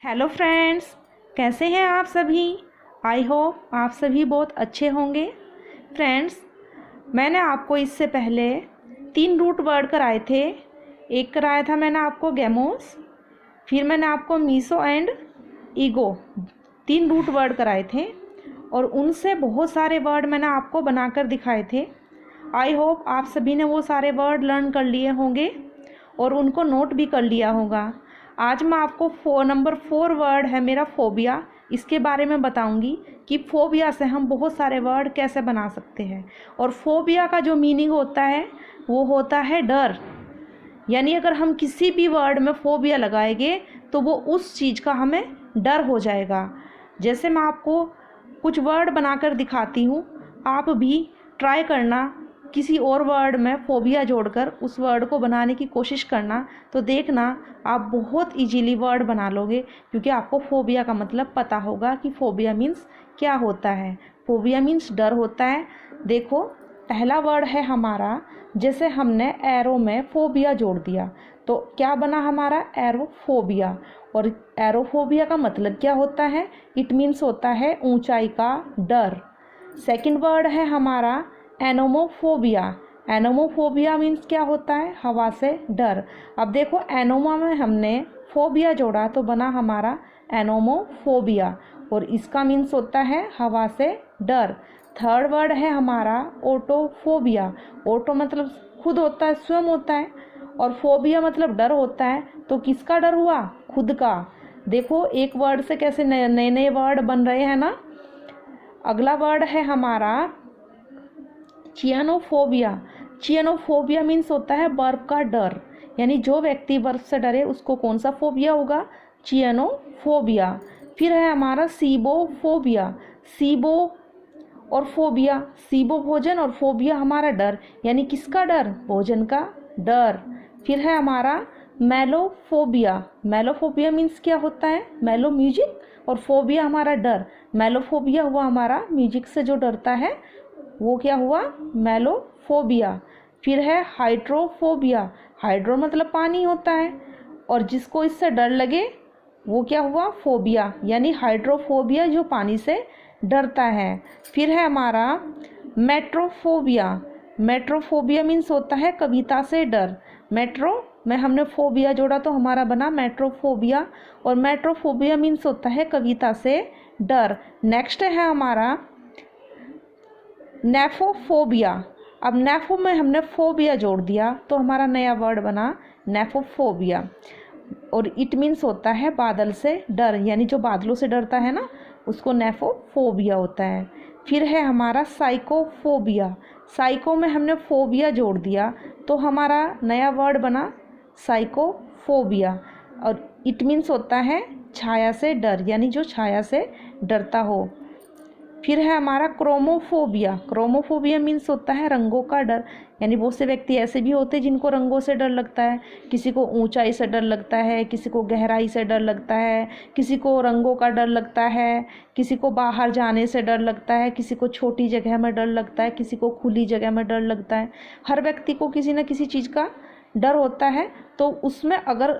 Hello friends, कैसे हैं आप सभी। आई होप आप सभी बहुत अच्छे होंगे। फ्रेंड्स, मैंने आपको इससे पहले 3 रूट वर्ड कराए थे। एक कराया था मैंने आपको गैमोस, फिर मैंने आपको miso and ego, 3 root word कराए थे और उनसे बहुत सारे वर्ड मैंने आपको बनाकर दिखाए थे। आई होप आप सभी ने वो सारे वर्ड लर्न कर लिए होंगे और उनको नोट भी कर लिया होगा। आज मैं आपको नंबर 4 वर्ड है मेरा फोबिया, इसके बारे में बताऊंगी कि फोबिया से हम बहुत सारे वर्ड कैसे बना सकते हैं। और फोबिया का जो मीनिंग होता है वो होता है डर। यानी अगर हम किसी भी वर्ड में फोबिया लगाएंगे तो वो उस चीज़ का हमें डर हो जाएगा। जैसे मैं आपको कुछ वर्ड बनाकर दिखाती हूँ, आप भी ट्राई करना किसी और वर्ड में फोबिया जोड़कर उस वर्ड को बनाने की कोशिश करना, तो देखना आप बहुत इजीली वर्ड बना लोगे, क्योंकि आपको फोबिया का मतलब पता होगा कि फोबिया मीन्स क्या होता है। फोबिया मीन्स डर होता है। देखो, पहला वर्ड है हमारा, जैसे हमने एरो में फोबिया जोड़ दिया तो क्या बना हमारा एरोफोबिया। और एरोफोबिया का मतलब क्या होता है, इट मीन्स होता है ऊंचाई का डर। सेकंड वर्ड है हमारा एनोमोफोबिया। एनोमोफोबिया मीन्स क्या होता है, हवा से डर। अब देखो, एनोमा में हमने फोबिया जोड़ा तो बना हमारा एनोमोफोबिया और इसका मीन्स होता है हवा से डर। थर्ड वर्ड है हमारा ओटोफोबिया। ओटो मतलब खुद होता है, स्वयं होता है, और फोबिया मतलब डर होता है। तो किसका डर हुआ, खुद का। देखो, एक वर्ड से कैसे नए नए वर्ड बन रहे हैं ना। अगला वर्ड है हमारा चियानोफोबिया। चियानोफोबिया मीन्स होता है बर्फ का डर। यानी जो व्यक्ति बर्फ से डरे उसको कौन सा फोबिया होगा, चियानोफोबिया। फिर है हमारा सीबोफोबिया। सीबो और फोबिया, सीबो भोजन और फोबिया हमारा डर, यानी किसका डर, भोजन का डर। फिर है हमारा मेलोफोबिया। मेलोफोबिया मीन्स क्या होता है, मेलो म्यूजिक और फोबिया हमारा डर। मेलोफोबिया हुआ हमारा म्यूजिक से जो डरता है वो क्या हुआ, मेलोफोबिया। फिर है हाइड्रोफोबिया। हाइड्रो मतलब पानी होता है और जिसको इससे डर लगे वो क्या हुआ, फोबिया, यानी हाइड्रोफोबिया जो पानी से डरता है। फिर है हमारा मेट्रोफोबिया। मेट्रोफोबिया मीन्स होता है कविता से डर। मेट्रो में हमने फोबिया जोड़ा तो हमारा बना मेट्रोफोबिया और मेट्रोफोबिया मीन्स होता है कविता से डर। नेक्स्ट है हमारा नेफोफोबिया। अब नेफो में हमने फोबिया जोड़ दिया तो हमारा नया वर्ड बना नेफोफोबिया और इट मीन्स होता है बादल से डर, यानी जो बादलों से डरता है ना उसको नेफोफोबिया होता है। फिर है हमारा साइकोफोबिया। साइको में हमने फोबिया जोड़ दिया तो हमारा नया वर्ड बना साइकोफोबिया और इट मीन्स होता है छाया से डर, यानी जो छाया से डरता हो। फिर है हमारा क्रोमोफोबिया। क्रोमोफोबिया मीन्स होता है रंगों का डर, यानी बहुत से व्यक्ति ऐसे भी होते हैं जिनको रंगों से डर लगता है। किसी को ऊंचाई से डर लगता है, किसी को गहराई से डर लगता है, किसी को रंगों का डर लगता है, किसी को बाहर जाने से डर लगता है, किसी को छोटी जगह में डर लगता है, किसी को खुली जगह में डर लगता है। हर व्यक्ति को किसी न किसी चीज़ का डर होता है। तो उसमें अगर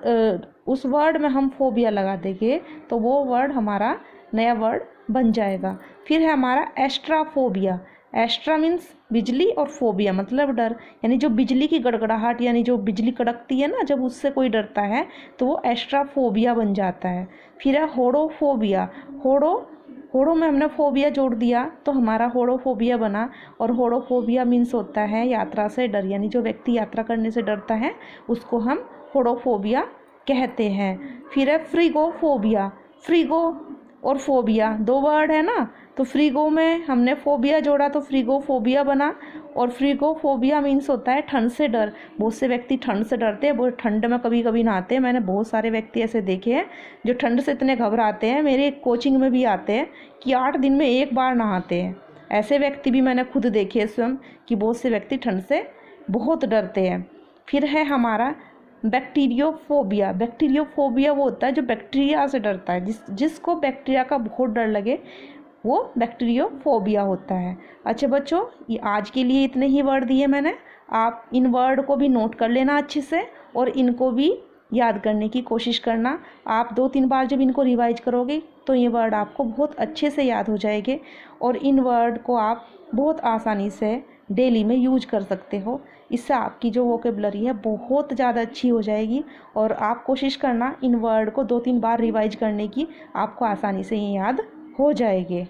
उस वर्ड में हम फोबिया लगा देंगे तो वो वर्ड हमारा नया वर्ड बन जाएगा। फिर है हमारा एस्ट्राफोबिया। एस्ट्रा मीन्स बिजली और फोबिया मतलब डर, यानी जो बिजली की गड़गड़ाहट, यानी जो बिजली कड़कती है ना, जब उससे कोई डरता है तो वो एस्ट्राफोबिया बन जाता है। फिर है होड़ोफोबिया। होड़ो में हमने फोबिया जोड़ दिया तो हमारा होड़ोफोबिया बना और होड़ोफोबिया मीन्स होता है यात्रा से डर, यानी जो व्यक्ति यात्रा करने से डरता है उसको हम होड़ोफोबिया कहते हैं। फिर है फ्रीगोफोबिया। फ्रीगो और फोबिया 2 वर्ड है ना, तो फ्रीगो में हमने फोबिया जोड़ा तो फ्रीगोफोबिया बना और फ्रीगोफोबिया मीन्स होता है ठंड से डर। बहुत से व्यक्ति ठंड से डरते हैं, वो ठंड में कभी कभी नहाते हैं। मैंने बहुत सारे व्यक्ति ऐसे देखे हैं जो ठंड से इतने घबराते हैं, मेरे कोचिंग में भी आते हैं कि 8 दिन में 1 बार नहाते हैं। ऐसे व्यक्ति भी मैंने खुद देखे स्वयं कि बहुत से व्यक्ति ठंड से बहुत डरते हैं। फिर है हमारा बैक्टीरियोफोबिया। बैक्टीरियोफोबिया वो होता है जो बैक्टीरिया से डरता है, जिसको बैक्टीरिया का बहुत डर लगे वो बैक्टीरियोफोबिया होता है। अच्छा बच्चों, ये आज के लिए इतने ही वर्ड दिए मैंने, आप इन वर्ड को भी नोट कर लेना अच्छे से और इनको भी याद करने की कोशिश करना। आप 2-3 बार जब इनको रिवाइज करोगे तो ये वर्ड आपको बहुत अच्छे से याद हो जाएंगे और इन वर्ड को आप बहुत आसानी से डेली में यूज कर सकते हो। इससे आपकी जो वोकेबलरी है बहुत ज़्यादा अच्छी हो जाएगी और आप कोशिश करना इन वर्ड को 2-3 बार रिवाइज करने की, आपको आसानी से ये याद हो जाएंगे।